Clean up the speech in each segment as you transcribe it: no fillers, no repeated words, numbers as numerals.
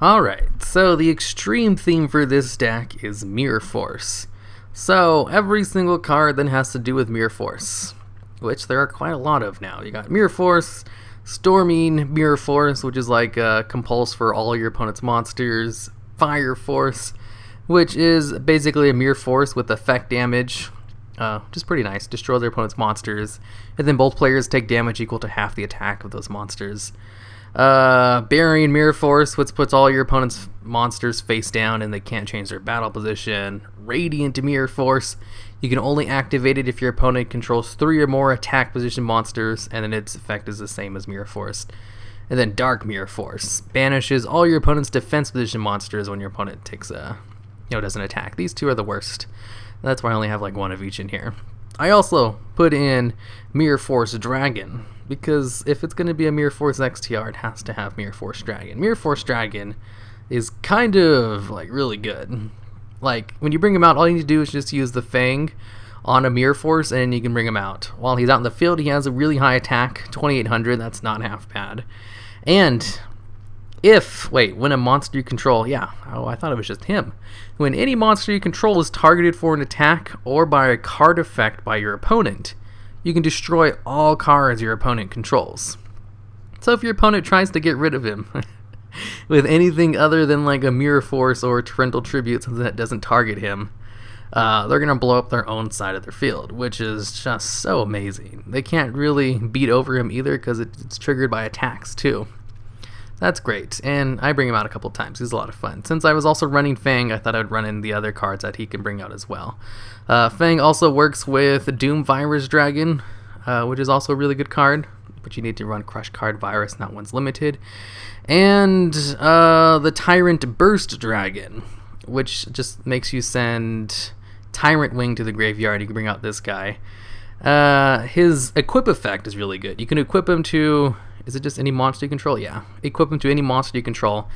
Alright, so the extreme theme for this deck is Mirror Force. So every single card then has to do with Mirror Force, which there are quite a lot of now. You got Mirror Force, Storming Mirror Force, which is like compulse for all your opponent's monsters, Fire Force, which is basically a Mirror Force with effect damage, which is pretty nice, destroys their opponent's monsters, and then both players take damage equal to half the attack of those monsters. Burying Mirror Force, which puts all your opponent's monsters face down and they can't change their battle position. Radiant Mirror Force, you can only activate it if your opponent controls 3 or more attack position monsters, and then its effect is the same as Mirror Force. And then Dark Mirror Force banishes all your opponent's defense position monsters when your opponent takes doesn't attack. These two are the worst. That's why I only have like one of each in here. I also put in Mirror Force Dragon, because if it's going to be a Mirror Force XTR, it has to have Mirror Force Dragon. Mirror Force Dragon is kind of like really good. Like when you bring him out, all you need to do is just use the Fang on a Mirror Force and you can bring him out. While he's out in the field, he has a really high attack, 2800, that's not half bad. And when a monster you control, I thought it was just him. When any monster you control is targeted for an attack or by a card effect by your opponent, you can destroy all cards your opponent controls. So if your opponent tries to get rid of him with anything other than like a Mirror Force or a Torrential Tribute that doesn't target him, they're going to blow up their own side of their field, which is just so amazing. They can't really beat over him either because it's triggered by attacks too. That's great, and I bring him out a couple times. He's a lot of fun. Since I was also running Fang, I thought I would run in the other cards that he can bring out as well. Fang also works with Doom Virus Dragon, which is also a really good card, but you need to run Crush Card Virus, and that one's limited. And the Tyrant Burst Dragon, which just makes you send Tyrant Wing to the graveyard. You can bring out this guy. His equip effect is really good. You can equip him to... Is it just any monster you control? Yeah. Equip him to any monster you control,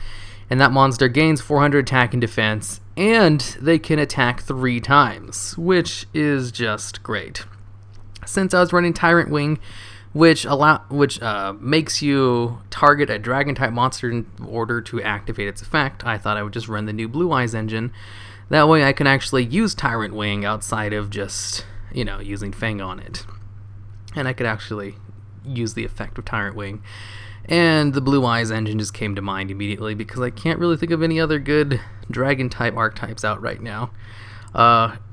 and that monster gains 400 attack and defense, and they can attack 3 times, which is just great. Since I was running Tyrant Wing, which makes you target a Dragon-type monster in order to activate its effect, I thought I would just run the new Blue Eyes engine. That way I can actually use Tyrant Wing outside of just, using Fang on it. And I could actually use the effect of Tyrant Wing, and the Blue Eyes engine just came to mind immediately because I can't really think of any other good dragon type archetypes out right now.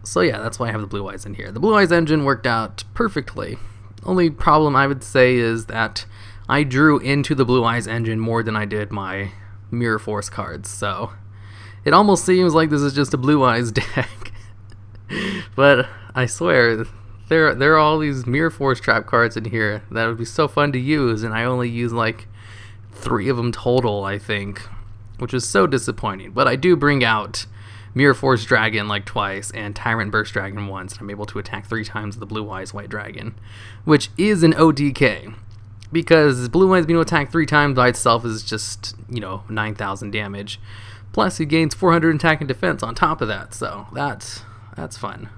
So yeah, that's why I have the Blue Eyes in here. The Blue Eyes engine worked out perfectly. Only problem I would say is that I drew into the Blue Eyes engine more than I did my Mirror Force cards, so it almost seems like this is just a Blue Eyes deck. But I swear, there are all these Mirror Force trap cards in here that would be so fun to use, and I only use like 3 of them total, I think, which is so disappointing. But I do bring out Mirror Force Dragon like twice and Tyrant Burst Dragon once, and I'm able to attack 3 times the Blue Eyes White Dragon, which is an ODK, because Blue Eyes being able to attack 3 times by itself is just, 9,000 damage. Plus he gains 400 attack and defense on top of that, so that's fun.